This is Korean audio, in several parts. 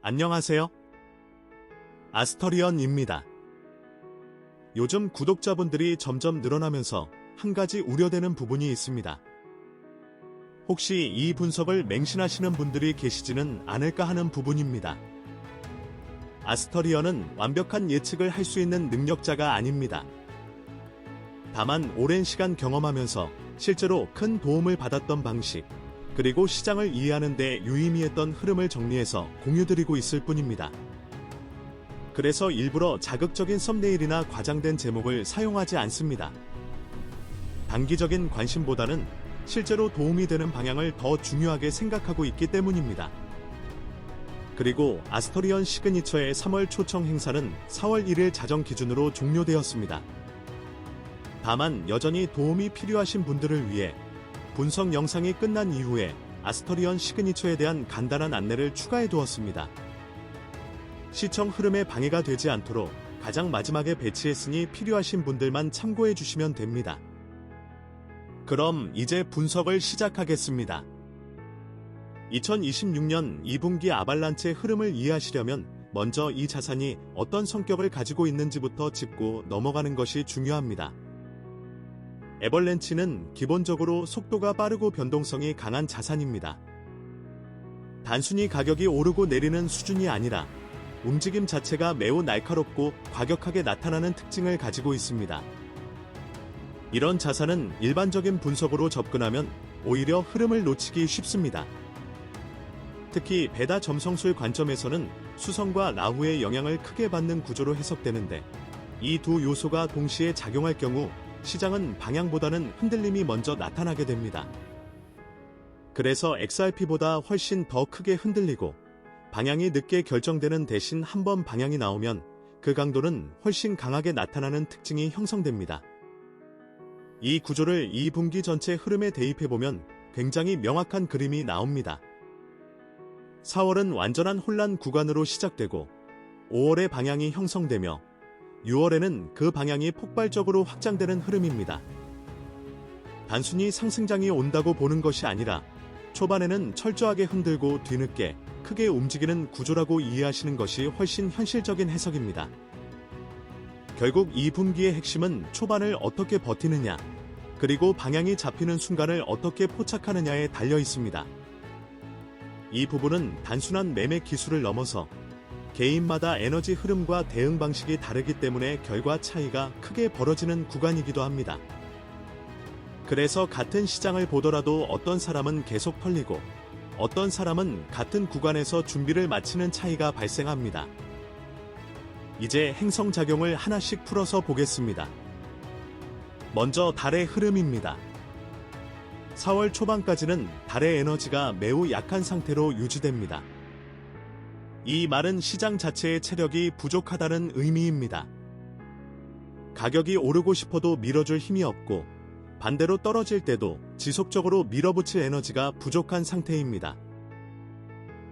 안녕하세요. 아스터리언입니다. 요즘 구독자분들이 점점 늘어나면서 한 가지 우려되는 부분이 있습니다. 혹시 이 분석을 맹신하시는 분들이 계시지는 않을까 하는 부분입니다. 아스터리언은 완벽한 예측을 할 수 있는 능력자가 아닙니다. 다만 오랜 시간 경험하면서 실제로 큰 도움을 받았던 방식, 그리고 시장을 이해하는 데 유의미했던 흐름을 정리해서 공유드리고 있을 뿐입니다. 그래서 일부러 자극적인 썸네일이나 과장된 제목을 사용하지 않습니다. 단기적인 관심보다는 실제로 도움이 되는 방향을 더 중요하게 생각하고 있기 때문입니다. 그리고 아스터리언 시그니처의 3월 초청 행사는 4월 1일 자정 기준으로 종료되었습니다. 다만 여전히 도움이 필요하신 분들을 위해 분석 영상이 끝난 이후에 아스터리언 시그니처에 대한 간단한 안내를 추가해 두었습니다. 시청 흐름에 방해가 되지 않도록 가장 마지막에 배치했으니 필요하신 분들만 참고해 주시면 됩니다. 그럼 이제 분석을 시작하겠습니다. 2026년 2분기 아발란체의 흐름을 이해하시려면 먼저 이 자산이 어떤 성격을 가지고 있는지부터 짚고 넘어가는 것이 중요합니다. 애벌랜치는 기본적으로 속도가 빠르고 변동성이 강한 자산입니다. 단순히 가격이 오르고 내리는 수준이 아니라 움직임 자체가 매우 날카롭고 과격하게 나타나는 특징을 가지고 있습니다. 이런 자산은 일반적인 분석으로 접근하면 오히려 흐름을 놓치기 쉽습니다. 특히 베다 점성술 관점에서는 수성과 라후의 영향을 크게 받는 구조로 해석되는데, 이 두 요소가 동시에 작용할 경우 시장은 방향보다는 흔들림이 먼저 나타나게 됩니다. 그래서 XRP보다 훨씬 더 크게 흔들리고 방향이 늦게 결정되는 대신 한번 방향이 나오면 그 강도는 훨씬 강하게 나타나는 특징이 형성됩니다. 이 구조를 2분기 전체 흐름에 대입해보면 굉장히 명확한 그림이 나옵니다. 4월은 완전한 혼란 구간으로 시작되고 5월에 방향이 형성되며 6월에는 그 방향이 폭발적으로 확장되는 흐름입니다. 단순히 상승장이 온다고 보는 것이 아니라 초반에는 철저하게 흔들고 뒤늦게 크게 움직이는 구조라고 이해하시는 것이 훨씬 현실적인 해석입니다. 결국 2분기의 핵심은 초반을 어떻게 버티느냐, 그리고 방향이 잡히는 순간을 어떻게 포착하느냐에 달려 있습니다. 이 부분은 단순한 매매 기술을 넘어서 개인마다 에너지 흐름과 대응 방식이 다르기 때문에 결과 차이가 크게 벌어지는 구간이기도 합니다. 그래서 같은 시장을 보더라도 어떤 사람은 계속 털리고 어떤 사람은 같은 구간에서 준비를 마치는 차이가 발생합니다. 이제 행성작용을 하나씩 풀어서 보겠습니다. 먼저 달의 흐름입니다. 4월 초반까지는 달의 에너지가 매우 약한 상태로 유지됩니다. 이 말은 시장 자체의 체력이 부족하다는 의미입니다. 가격이 오르고 싶어도 밀어줄 힘이 없고 반대로 떨어질 때도 지속적으로 밀어붙일 에너지가 부족한 상태입니다.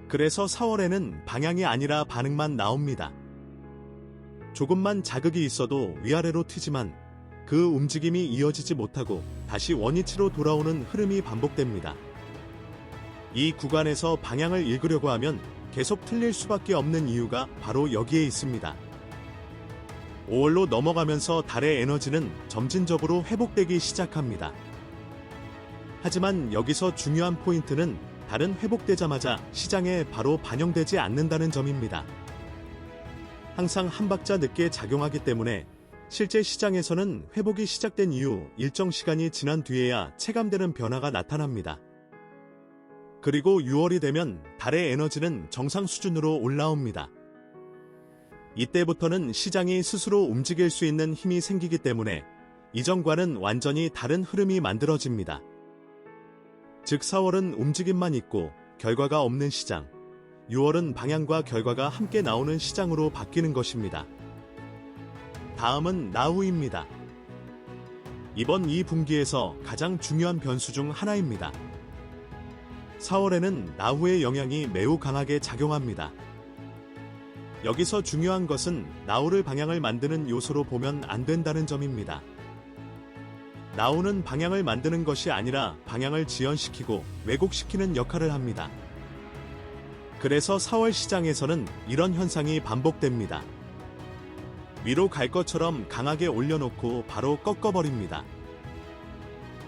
그래서 4월에는 방향이 아니라 반응만 나옵니다. 조금만 자극이 있어도 위아래로 튀지만 그 움직임이 이어지지 못하고 다시 원위치로 돌아오는 흐름이 반복됩니다. 이 구간에서 방향을 읽으려고 하면 계속 틀릴 수밖에 없는 이유가 바로 여기에 있습니다. 5월로 넘어가면서 달의 에너지는 점진적으로 회복되기 시작합니다. 하지만 여기서 중요한 포인트는 달은 회복되자마자 시장에 바로 반영되지 않는다는 점입니다. 항상 한 박자 늦게 작용하기 때문에 실제 시장에서는 회복이 시작된 이후 일정 시간이 지난 뒤에야 체감되는 변화가 나타납니다. 그리고 6월이 되면 달의 에너지는 정상 수준으로 올라옵니다. 이때부터는 시장이 스스로 움직일 수 있는 힘이 생기기 때문에 이전과는 완전히 다른 흐름이 만들어집니다. 즉 4월은 움직임만 있고 결과가 없는 시장, 6월은 방향과 결과가 함께 나오는 시장으로 바뀌는 것입니다. 다음은 라후입니다. 이번 2분기에서 가장 중요한 변수 중 하나입니다. 4월에는 라후의 영향이 매우 강하게 작용합니다. 여기서 중요한 것은 라후를 방향을 만드는 요소로 보면 안 된다는 점입니다. 라후는 방향을 만드는 것이 아니라 방향을 지연시키고 왜곡시키는 역할을 합니다. 그래서 4월 시장에서는 이런 현상이 반복됩니다. 위로 갈 것처럼 강하게 올려놓고 바로 꺾어버립니다.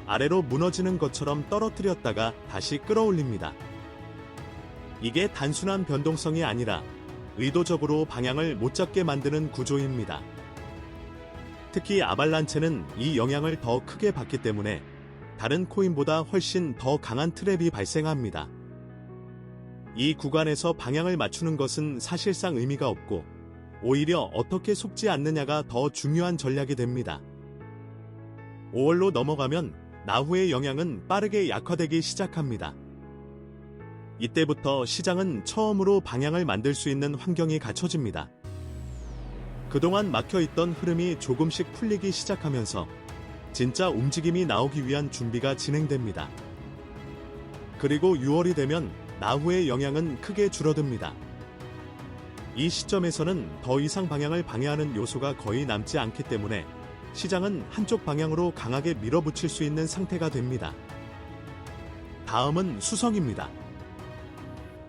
아래로 무너지는 것처럼 떨어뜨렸다가 다시 끌어올립니다. 이게 단순한 변동성이 아니라 의도적으로 방향을 못 잡게 만드는 구조입니다. 특히 아발란체는 이 영향을 더 크게 받기 때문에 다른 코인보다 훨씬 더 강한 트랩이 발생합니다. 이 구간에서 방향을 맞추는 것은 사실상 의미가 없고 오히려 어떻게 속지 않느냐가 더 중요한 전략이 됩니다. 5월로 넘어가면 나후의 영향은 빠르게 약화되기 시작합니다. 이때부터 시장은 처음으로 방향을 만들 수 있는 환경이 갖춰집니다. 그동안 막혀있던 흐름이 조금씩 풀리기 시작하면서 진짜 움직임이 나오기 위한 준비가 진행됩니다. 그리고 6월이 되면 나후의 영향은 크게 줄어듭니다. 이 시점에서는 더 이상 방향을 방해하는 요소가 거의 남지 않기 때문에 시장은 한쪽 방향으로 강하게 밀어붙일 수 있는 상태가 됩니다. 다음은 수성입니다.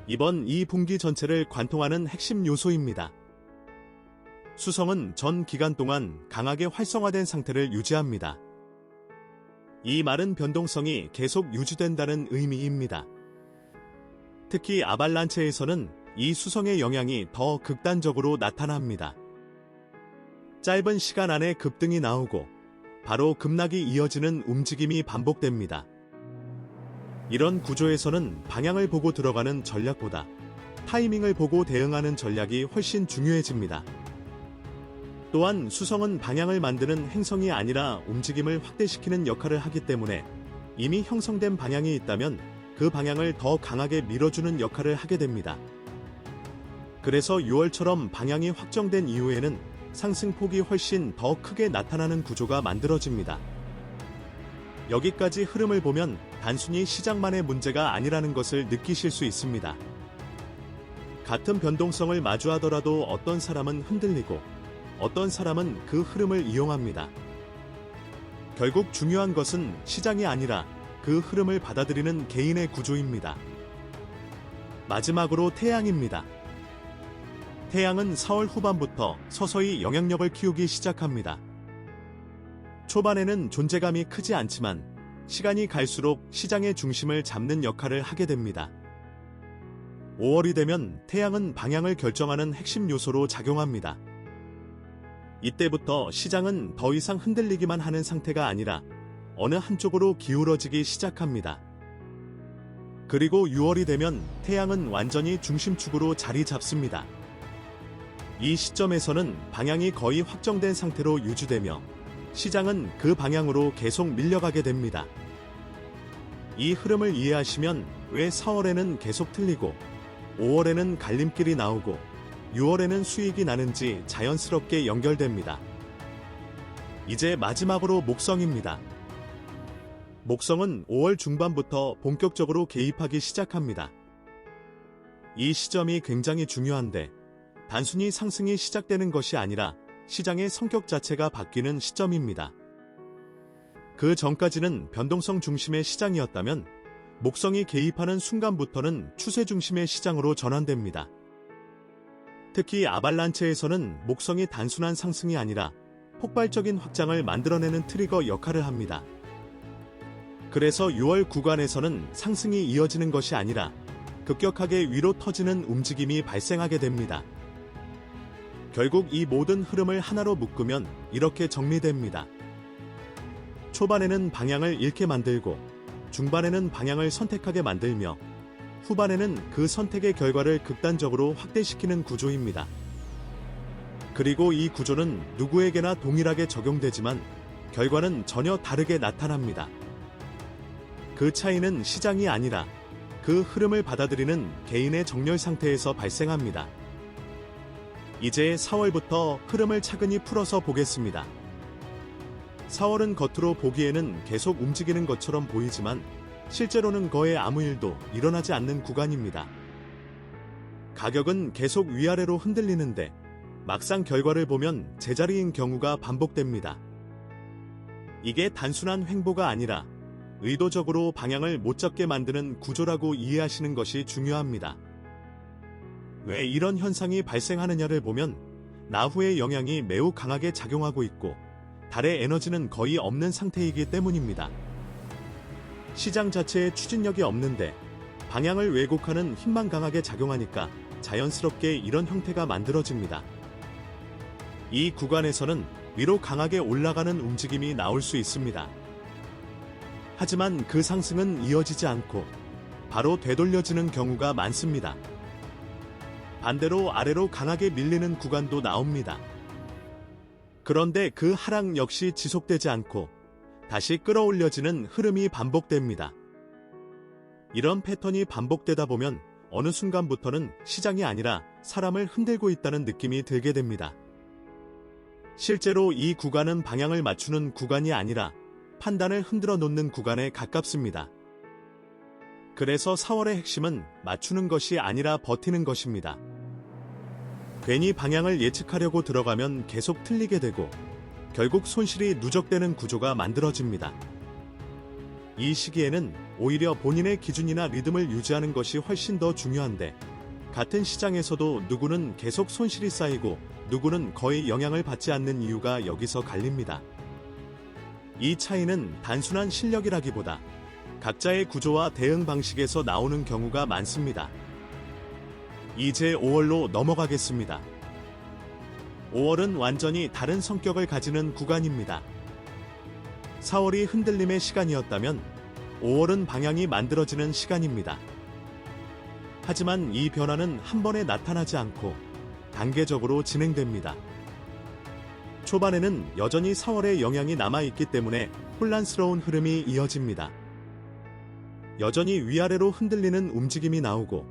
이번 2분기 전체를 관통하는 핵심 요소입니다. 수성은 전 기간 동안 강하게 활성화된 상태를 유지합니다. 이 말은 변동성이 계속 유지된다는 의미입니다. 특히 아발란체에서는 이 수성의 영향이 더 극단적으로 나타납니다. 짧은 시간 안에 급등이 나오고 바로 급락이 이어지는 움직임이 반복됩니다. 이런 구조에서는 방향을 보고 들어가는 전략보다 타이밍을 보고 대응하는 전략이 훨씬 중요해집니다. 또한 수성은 방향을 만드는 행성이 아니라 움직임을 확대시키는 역할을 하기 때문에 이미 형성된 방향이 있다면 그 방향을 더 강하게 밀어주는 역할을 하게 됩니다. 그래서 6월처럼 방향이 확정된 이후에는 상승폭이 훨씬 더 크게 나타나는 구조가 만들어집니다. 여기까지 흐름을 보면 단순히 시장만의 문제가 아니라는 것을 느끼실 수 있습니다. 같은 변동성을 마주하더라도 어떤 사람은 흔들리고 어떤 사람은 그 흐름을 이용합니다. 결국 중요한 것은 시장이 아니라 그 흐름을 받아들이는 개인의 구조입니다. 마지막으로 태양입니다. 태양은 4월 후반부터 서서히 영향력을 키우기 시작합니다. 초반에는 존재감이 크지 않지만 시간이 갈수록 시장의 중심을 잡는 역할을 하게 됩니다. 5월이 되면 태양은 방향을 결정하는 핵심 요소로 작용합니다. 이때부터 시장은 더 이상 흔들리기만 하는 상태가 아니라 어느 한쪽으로 기울어지기 시작합니다. 그리고 6월이 되면 태양은 완전히 중심축으로 자리 잡습니다. 이 시점에서는 방향이 거의 확정된 상태로 유지되며 시장은 그 방향으로 계속 밀려가게 됩니다. 이 흐름을 이해하시면 왜 4월에는 계속 틀리고 5월에는 갈림길이 나오고 6월에는 수익이 나는지 자연스럽게 연결됩니다. 이제 마지막으로 목성입니다. 목성은 5월 중반부터 본격적으로 개입하기 시작합니다. 이 시점이 굉장히 중요한데 단순히 상승이 시작되는 것이 아니라 시장의 성격 자체가 바뀌는 시점입니다. 그 전까지는 변동성 중심의 시장이었다면 목성이 개입하는 순간부터는 추세 중심의 시장으로 전환됩니다. 특히 아발란체에서는 목성이 단순한 상승이 아니라 폭발적인 확장을 만들어내는 트리거 역할을 합니다. 그래서 6월 구간에서는 상승이 이어지는 것이 아니라 급격하게 위로 터지는 움직임이 발생하게 됩니다. 결국 이 모든 흐름을 하나로 묶으면 이렇게 정리됩니다. 초반에는 방향을 잃게 만들고 중반에는 방향을 선택하게 만들며 후반에는 그 선택의 결과를 극단적으로 확대시키는 구조입니다. 그리고 이 구조는 누구에게나 동일하게 적용되지만 결과는 전혀 다르게 나타납니다. 그 차이는 시장이 아니라 그 흐름을 받아들이는 개인의 정렬 상태에서 발생합니다. 이제 4월부터 흐름을 차근히 풀어서 보겠습니다. 4월은 겉으로 보기에는 계속 움직이는 것처럼 보이지만 실제로는 거의 아무 일도 일어나지 않는 구간입니다. 가격은 계속 위아래로 흔들리는데 막상 결과를 보면 제자리인 경우가 반복됩니다. 이게 단순한 횡보가 아니라 의도적으로 방향을 못 잡게 만드는 구조라고 이해하시는 것이 중요합니다. 왜 이런 현상이 발생하느냐를 보면 나후의 영향이 매우 강하게 작용하고 있고 달의 에너지는 거의 없는 상태이기 때문입니다. 시장 자체에 추진력이 없는데 방향을 왜곡하는 힘만 강하게 작용하니까 자연스럽게 이런 형태가 만들어집니다. 이 구간에서는 위로 강하게 올라가는 움직임이 나올 수 있습니다. 하지만 그 상승은 이어지지 않고 바로 되돌려지는 경우가 많습니다. 반대로 아래로 강하게 밀리는 구간도 나옵니다. 그런데 그 하락 역시 지속되지 않고 다시 끌어올려지는 흐름이 반복됩니다. 이런 패턴이 반복되다 보면 어느 순간부터는 시장이 아니라 사람을 흔들고 있다는 느낌이 들게 됩니다. 실제로 이 구간은 방향을 맞추는 구간이 아니라 판단을 흔들어 놓는 구간에 가깝습니다. 그래서 4월의 핵심은 맞추는 것이 아니라 버티는 것입니다. 괜히 방향을 예측하려고 들어가면 계속 틀리게 되고 결국 손실이 누적되는 구조가 만들어집니다. 이 시기에는 오히려 본인의 기준이나 리듬을 유지하는 것이 훨씬 더 중요한데 같은 시장에서도 누구는 계속 손실이 쌓이고 누구는 거의 영향을 받지 않는 이유가 여기서 갈립니다. 이 차이는 단순한 실력이라기보다 각자의 구조와 대응 방식에서 나오는 경우가 많습니다. 이제 5월로 넘어가겠습니다. 5월은 완전히 다른 성격을 가지는 구간입니다. 4월이 흔들림의 시간이었다면 5월은 방향이 만들어지는 시간입니다. 하지만 이 변화는 한 번에 나타나지 않고 단계적으로 진행됩니다. 초반에는 여전히 4월의 영향이 남아있기 때문에 혼란스러운 흐름이 이어집니다. 여전히 위아래로 흔들리는 움직임이 나오고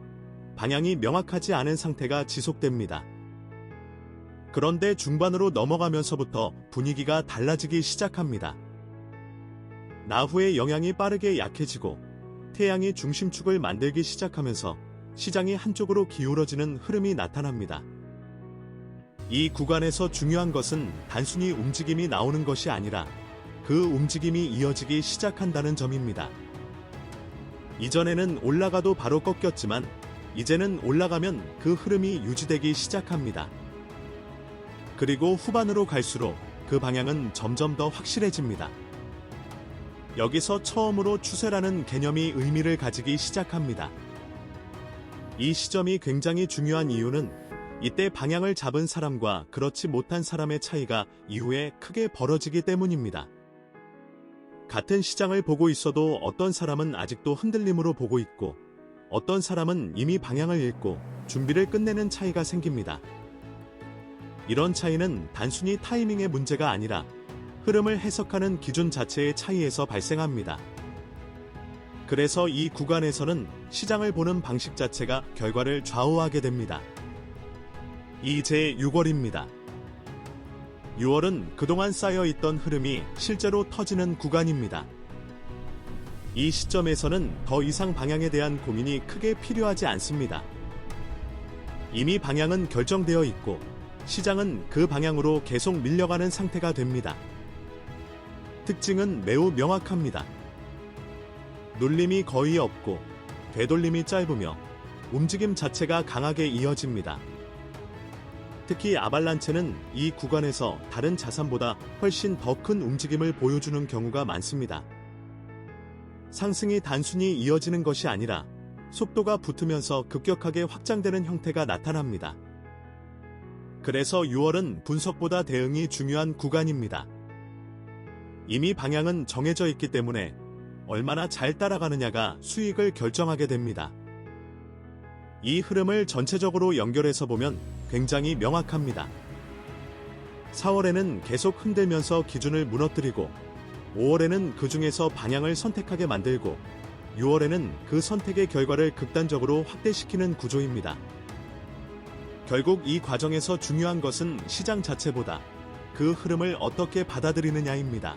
방향이 명확하지 않은 상태가 지속됩니다. 그런데 중반으로 넘어가면서부터 분위기가 달라지기 시작합니다. 나후의 영향이 빠르게 약해지고 태양이 중심축을 만들기 시작하면서 시장이 한쪽으로 기울어지는 흐름이 나타납니다. 이 구간에서 중요한 것은 단순히 움직임이 나오는 것이 아니라 그 움직임이 이어지기 시작한다는 점입니다. 이전에는 올라가도 바로 꺾였지만 이제는 올라가면 그 흐름이 유지되기 시작합니다. 그리고 후반으로 갈수록 그 방향은 점점 더 확실해집니다. 여기서 처음으로 추세라는 개념이 의미를 가지기 시작합니다. 이 시점이 굉장히 중요한 이유는 이때 방향을 잡은 사람과 그렇지 못한 사람의 차이가 이후에 크게 벌어지기 때문입니다. 같은 시장을 보고 있어도 어떤 사람은 아직도 흔들림으로 보고 있고 어떤 사람은 이미 방향을 읽고 준비를 끝내는 차이가 생깁니다. 이런 차이는 단순히 타이밍의 문제가 아니라 흐름을 해석하는 기준 자체의 차이에서 발생합니다. 그래서 이 구간에서는 시장을 보는 방식 자체가 결과를 좌우하게 됩니다. 이제 6월입니다. 6월은 그동안 쌓여있던 흐름이 실제로 터지는 구간입니다. 이 시점에서는 더 이상 방향에 대한 고민이 크게 필요하지 않습니다. 이미 방향은 결정되어 있고 시장은 그 방향으로 계속 밀려가는 상태가 됩니다. 특징은 매우 명확합니다. 눌림이 거의 없고 되돌림이 짧으며 움직임 자체가 강하게 이어집니다. 특히 아발란체는 이 구간에서 다른 자산보다 훨씬 더 큰 움직임을 보여주는 경우가 많습니다. 상승이 단순히 이어지는 것이 아니라 속도가 붙으면서 급격하게 확장되는 형태가 나타납니다. 그래서 6월은 분석보다 대응이 중요한 구간입니다. 이미 방향은 정해져 있기 때문에 얼마나 잘 따라가느냐가 수익을 결정하게 됩니다. 이 흐름을 전체적으로 연결해서 보면 굉장히 명확합니다. 4월에는 계속 흔들면서 기준을 무너뜨리고 5월에는 그 중에서 방향을 선택하게 만들고 6월에는 그 선택의 결과를 극단적으로 확대시키는 구조입니다. 결국 이 과정에서 중요한 것은 시장 자체보다 그 흐름을 어떻게 받아들이느냐입니다.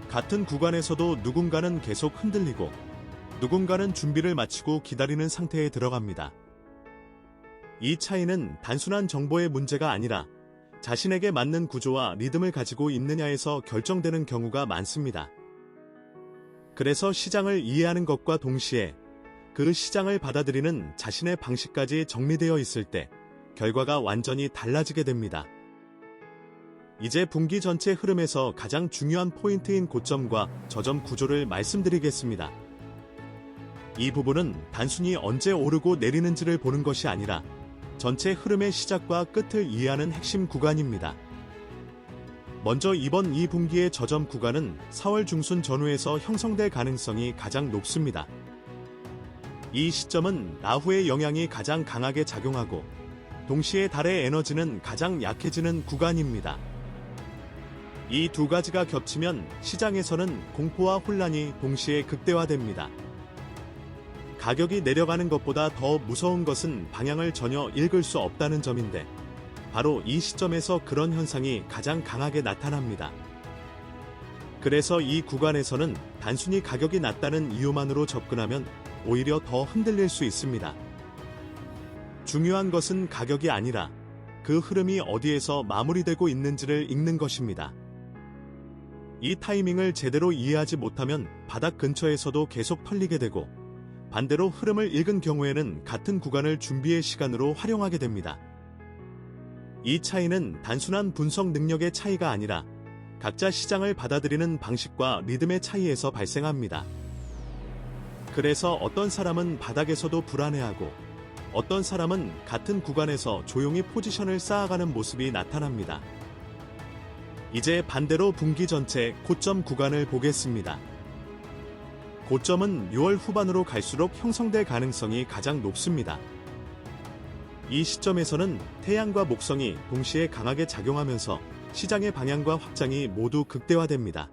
같은 구간에서도 누군가는 계속 흔들리고 누군가는 준비를 마치고 기다리는 상태에 들어갑니다. 이 차이는 단순한 정보의 문제가 아니라 자신에게 맞는 구조와 리듬을 가지고 있느냐에서 결정되는 경우가 많습니다. 그래서 시장을 이해하는 것과 동시에 그 시장을 받아들이는 자신의 방식까지 정리되어 있을 때 결과가 완전히 달라지게 됩니다. 이제 분기 전체 흐름에서 가장 중요한 포인트인 고점과 저점 구조를 말씀드리겠습니다. 이 부분은 단순히 언제 오르고 내리는지를 보는 것이 아니라 전체 흐름의 시작과 끝을 이해하는 핵심 구간입니다. 먼저 이번 2분기의 저점 구간은 4월 중순 전후에서 형성될 가능성이 가장 높습니다. 이 시점은 라후의 영향이 가장 강하게 작용하고 동시에 달의 에너지는 가장 약해지는 구간입니다. 이 두 가지가 겹치면 시장에서는 공포와 혼란이 동시에 극대화됩니다. 가격이 내려가는 것보다 더 무서운 것은 방향을 전혀 읽을 수 없다는 점인데 바로 이 시점에서 그런 현상이 가장 강하게 나타납니다. 그래서 이 구간에서는 단순히 가격이 낮다는 이유만으로 접근하면 오히려 더 흔들릴 수 있습니다. 중요한 것은 가격이 아니라 그 흐름이 어디에서 마무리되고 있는지를 읽는 것입니다. 이 타이밍을 제대로 이해하지 못하면 바닥 근처에서도 계속 털리게 되고 반대로 흐름을 읽은 경우에는 같은 구간을 준비의 시간으로 활용하게 됩니다. 이 차이는 단순한 분석 능력의 차이가 아니라 각자 시장을 받아들이는 방식과 리듬의 차이에서 발생합니다. 그래서 어떤 사람은 바닥에서도 불안해하고 어떤 사람은 같은 구간에서 조용히 포지션을 쌓아가는 모습이 나타납니다. 이제 반대로 분기 전체 고점 구간을 보겠습니다. 고점은 6월 후반으로 갈수록 형성될 가능성이 가장 높습니다. 이 시점에서는 태양과 목성이 동시에 강하게 작용하면서 시장의 방향과 확장이 모두 극대화됩니다.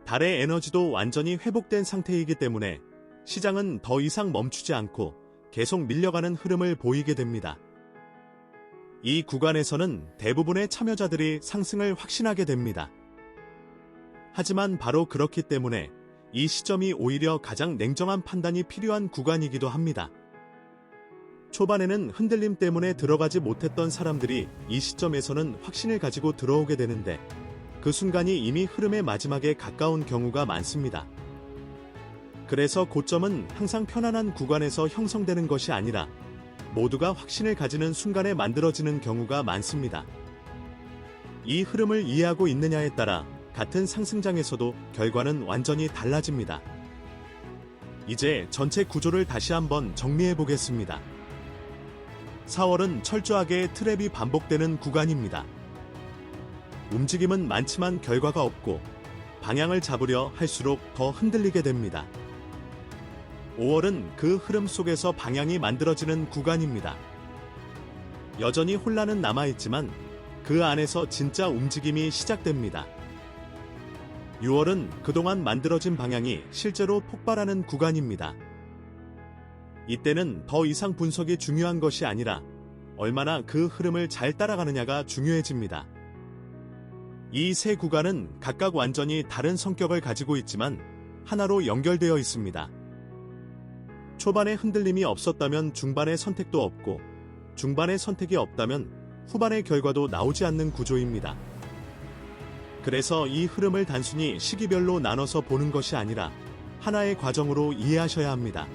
달의 에너지도 완전히 회복된 상태이기 때문에 시장은 더 이상 멈추지 않고 계속 밀려가는 흐름을 보이게 됩니다. 이 구간에서는 대부분의 참여자들이 상승을 확신하게 됩니다. 하지만 바로 그렇기 때문에 이 시점이 오히려 가장 냉정한 판단이 필요한 구간이기도 합니다. 초반에는 흔들림 때문에 들어가지 못했던 사람들이 이 시점에서는 확신을 가지고 들어오게 되는데 그 순간이 이미 흐름의 마지막에 가까운 경우가 많습니다. 그래서 고점은 항상 편안한 구간에서 형성되는 것이 아니라 모두가 확신을 가지는 순간에 만들어지는 경우가 많습니다. 이 흐름을 이해하고 있느냐에 따라 같은 상승장에서도 결과는 완전히 달라집니다. 이제 전체 구조를 다시 한번 정리해 보겠습니다. 4월은 철저하게 트랩이 반복되는 구간입니다. 움직임은 많지만 결과가 없고 방향을 잡으려 할수록 더 흔들리게 됩니다. 5월은 그 흐름 속에서 방향이 만들어지는 구간입니다. 여전히 혼란은 남아있지만 그 안에서 진짜 움직임이 시작됩니다. 6월은 그동안 만들어진 방향이 실제로 폭발하는 구간입니다. 이때는 더 이상 분석이 중요한 것이 아니라 얼마나 그 흐름을 잘 따라가느냐가 중요해집니다. 이 세 구간은 각각 완전히 다른 성격을 가지고 있지만 하나로 연결되어 있습니다. 초반에 흔들림이 없었다면 중반의 선택도 없고 중반의 선택이 없다면 후반의 결과도 나오지 않는 구조입니다. 그래서 이 흐름을 단순히 시기별로 나눠서 보는 것이 아니라 하나의 과정으로 이해하셔야 합니다.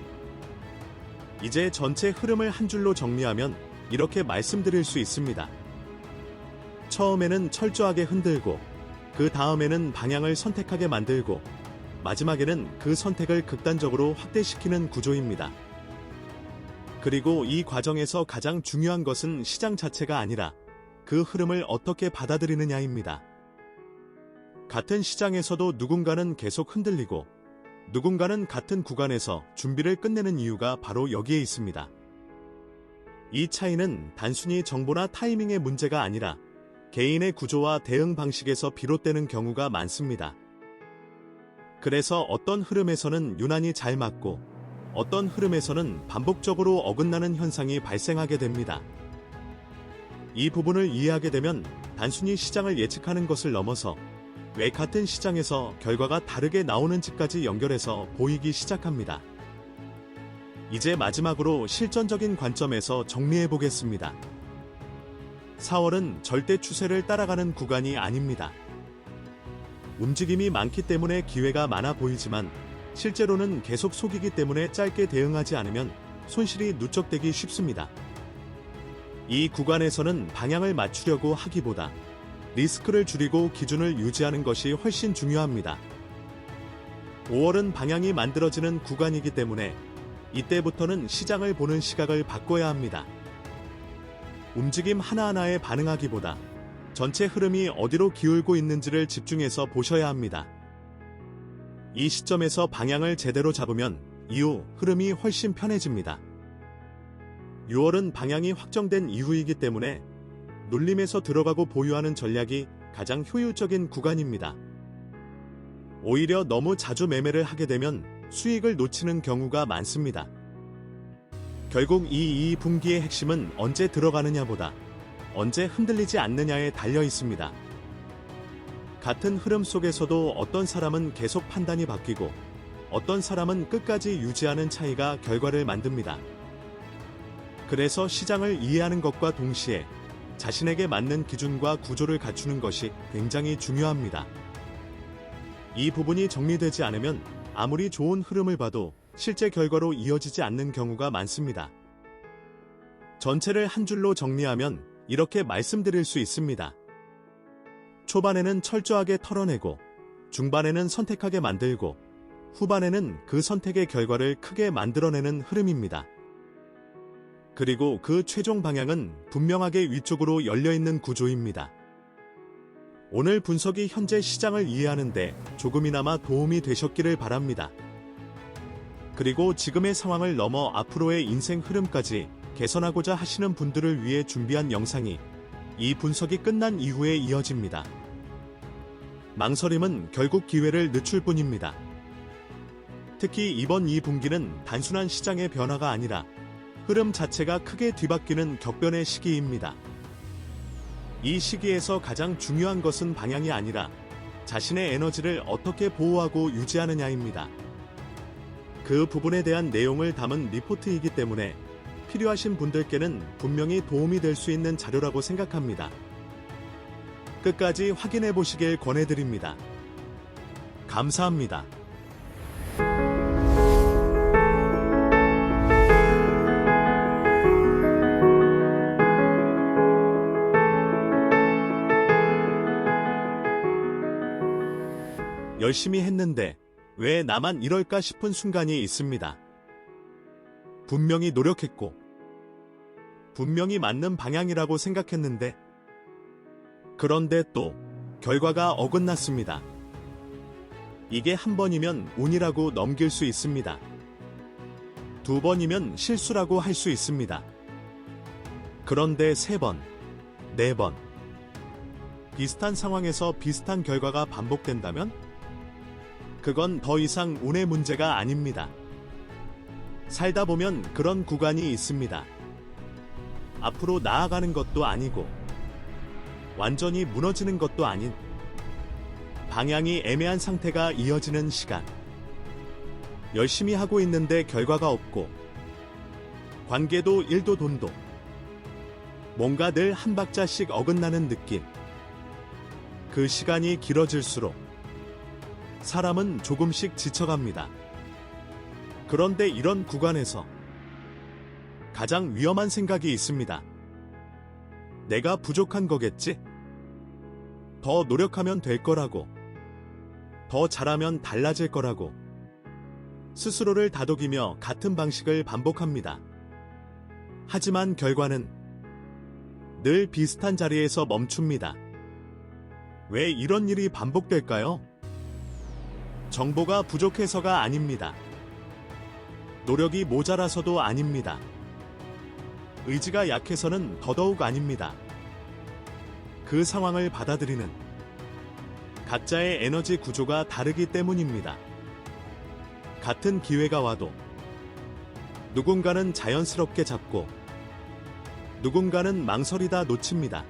이제 전체 흐름을 한 줄로 정리하면 이렇게 말씀드릴 수 있습니다. 처음에는 철저하게 흔들고 그 다음에는 방향을 선택하게 만들고 마지막에는 그 선택을 극단적으로 확대시키는 구조입니다. 그리고 이 과정에서 가장 중요한 것은 시장 자체가 아니라 그 흐름을 어떻게 받아들이느냐입니다. 같은 시장에서도 누군가는 계속 흔들리고 누군가는 같은 구간에서 준비를 끝내는 이유가 바로 여기에 있습니다. 이 차이는 단순히 정보나 타이밍의 문제가 아니라 개인의 구조와 대응 방식에서 비롯되는 경우가 많습니다. 그래서 어떤 흐름에서는 유난히 잘 맞고 어떤 흐름에서는 반복적으로 어긋나는 현상이 발생하게 됩니다. 이 부분을 이해하게 되면 단순히 시장을 예측하는 것을 넘어서 왜 같은 시장에서 결과가 다르게 나오는지까지 연결해서 보이기 시작합니다. 이제 마지막으로 실전적인 관점에서 정리해 보겠습니다. 4월은 절대 추세를 따라가는 구간이 아닙니다. 움직임이 많기 때문에 기회가 많아 보이지만 실제로는 계속 속이기 때문에 짧게 대응하지 않으면 손실이 누적되기 쉽습니다. 이 구간에서는 방향을 맞추려고 하기보다 리스크를 줄이고 기준을 유지하는 것이 훨씬 중요합니다. 5월은 방향이 만들어지는 구간이기 때문에 이때부터는 시장을 보는 시각을 바꿔야 합니다. 움직임 하나하나에 반응하기보다 전체 흐름이 어디로 기울고 있는지를 집중해서 보셔야 합니다. 이 시점에서 방향을 제대로 잡으면 이후 흐름이 훨씬 편해집니다. 6월은 방향이 확정된 이후이기 때문에 눌림에서 들어가고 보유하는 전략이 가장 효율적인 구간입니다. 오히려 너무 자주 매매를 하게 되면 수익을 놓치는 경우가 많습니다. 결국 이 분기의 핵심은 언제 들어가느냐보다 언제 흔들리지 않느냐에 달려 있습니다. 같은 흐름 속에서도 어떤 사람은 계속 판단이 바뀌고 어떤 사람은 끝까지 유지하는 차이가 결과를 만듭니다. 그래서 시장을 이해하는 것과 동시에 자신에게 맞는 기준과 구조를 갖추는 것이 굉장히 중요합니다. 이 부분이 정리되지 않으면 아무리 좋은 흐름을 봐도 실제 결과로 이어지지 않는 경우가 많습니다. 전체를 한 줄로 정리하면 이렇게 말씀드릴 수 있습니다. 초반에는 철저하게 털어내고, 중반에는 선택하게 만들고, 후반에는 그 선택의 결과를 크게 만들어내는 흐름입니다. 그리고 그 최종 방향은 분명하게 위쪽으로 열려있는 구조입니다. 오늘 분석이 현재 시장을 이해하는데 조금이나마 도움이 되셨기를 바랍니다. 그리고 지금의 상황을 넘어 앞으로의 인생 흐름까지 개선하고자 하시는 분들을 위해 준비한 영상이 이 분석이 끝난 이후에 이어집니다. 망설임은 결국 기회를 늦출 뿐입니다. 특히 이번 2분기는 단순한 시장의 변화가 아니라 흐름 자체가 크게 뒤바뀌는 격변의 시기입니다. 이 시기에서 가장 중요한 것은 방향이 아니라 자신의 에너지를 어떻게 보호하고 유지하느냐입니다. 그 부분에 대한 내용을 담은 리포트이기 때문에 필요하신 분들께는 분명히 도움이 될 수 있는 자료라고 생각합니다. 끝까지 확인해 보시길 권해드립니다. 감사합니다. 열심히 했는데 왜 나만 이럴까 싶은 순간이 있습니다. 분명히 노력했고, 분명히 맞는 방향이라고 생각했는데, 그런데 또 결과가 어긋났습니다. 이게 한 번이면 운이라고 넘길 수 있습니다. 두 번이면 실수라고 할 수 있습니다. 그런데 세 번, 네 번, 비슷한 상황에서 비슷한 결과가 반복된다면? 그건 더 이상 운의 문제가 아닙니다. 살다 보면 그런 구간이 있습니다. 앞으로 나아가는 것도 아니고 완전히 무너지는 것도 아닌 방향이 애매한 상태가 이어지는 시간. 열심히 하고 있는데 결과가 없고 관계도 일도 돈도 뭔가 늘 한 박자씩 어긋나는 느낌. 그 시간이 길어질수록 사람은 조금씩 지쳐갑니다. 그런데 이런 구간에서 가장 위험한 생각이 있습니다. 내가 부족한 거겠지? 더 노력하면 될 거라고. 더 잘하면 달라질 거라고. 스스로를 다독이며 같은 방식을 반복합니다. 하지만 결과는 늘 비슷한 자리에서 멈춥니다. 왜 이런 일이 반복될까요? 정보가 부족해서가 아닙니다. 노력이 모자라서도 아닙니다. 의지가 약해서는 더더욱 아닙니다. 그 상황을 받아들이는 각자의 에너지 구조가 다르기 때문입니다. 같은 기회가 와도 누군가는 자연스럽게 잡고 누군가는 망설이다 놓칩니다.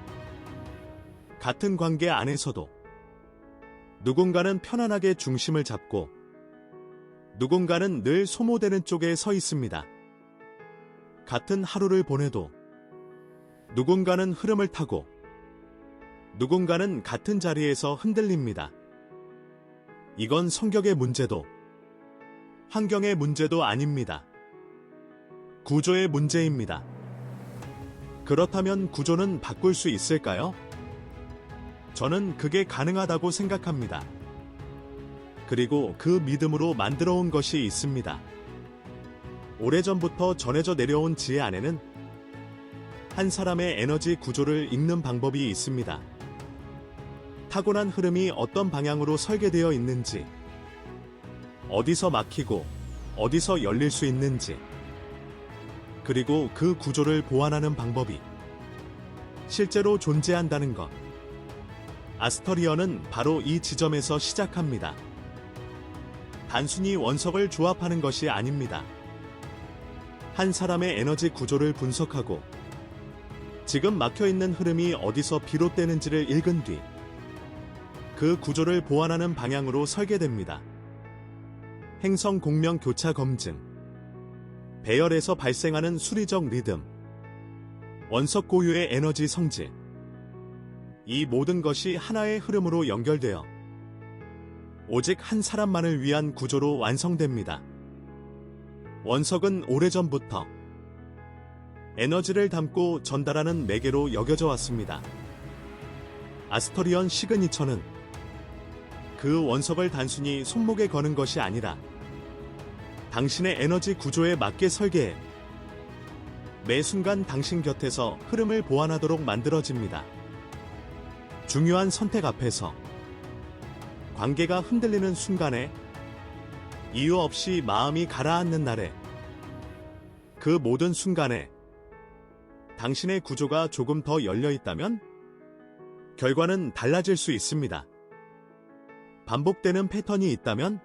같은 관계 안에서도 누군가는 편안하게 중심을 잡고 누군가는 늘 소모되는 쪽에 서 있습니다. 같은 하루를 보내도 누군가는 흐름을 타고 누군가는 같은 자리에서 흔들립니다. 이건 성격의 문제도 환경의 문제도 아닙니다. 구조의 문제입니다. 그렇다면 구조는 바꿀 수 있을까요? 저는 그게 가능하다고 생각합니다. 그리고 그 믿음으로 만들어 온 것이 있습니다. 오래전부터 전해져 내려온 지혜 안에는 한 사람의 에너지 구조를 읽는 방법이 있습니다. 타고난 흐름이 어떤 방향으로 설계되어 있는지, 어디서 막히고 어디서 열릴 수 있는지, 그리고 그 구조를 보완하는 방법이 실제로 존재한다는 것. 아스터리언은 바로 이 지점에서 시작합니다. 단순히 원석을 조합하는 것이 아닙니다. 한 사람의 에너지 구조를 분석하고 지금 막혀있는 흐름이 어디서 비롯되는지를 읽은 뒤 그 구조를 보완하는 방향으로 설계됩니다. 행성 공명 교차 검증, 배열에서 발생하는 수리적 리듬, 원석 고유의 에너지 성질, 이 모든 것이 하나의 흐름으로 연결되어 오직 한 사람만을 위한 구조로 완성됩니다. 원석은 오래전부터 에너지를 담고 전달하는 매개로 여겨져 왔습니다. 아스터리언 시그니처는 그 원석을 단순히 손목에 거는 것이 아니라 당신의 에너지 구조에 맞게 설계해 매 순간 당신 곁에서 흐름을 보완하도록 만들어집니다. 중요한 선택 앞에서, 관계가 흔들리는 순간에, 이유 없이 마음이 가라앉는 날에, 그 모든 순간에 당신의 구조가 조금 더 열려 있다면 결과는 달라질 수 있습니다. 반복되는 패턴이 있다면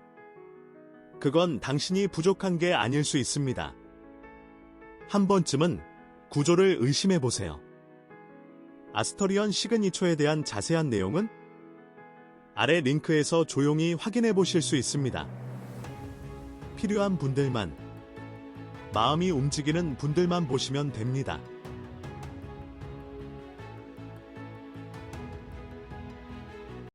그건 당신이 부족한 게 아닐 수 있습니다. 한 번쯤은 구조를 의심해 보세요. 아스터리언 시그니처에 대한 자세한 내용은 아래 링크에서 조용히 확인해 보실 수 있습니다. 필요한 분들만, 마음이 움직이는 분들만 보시면 됩니다.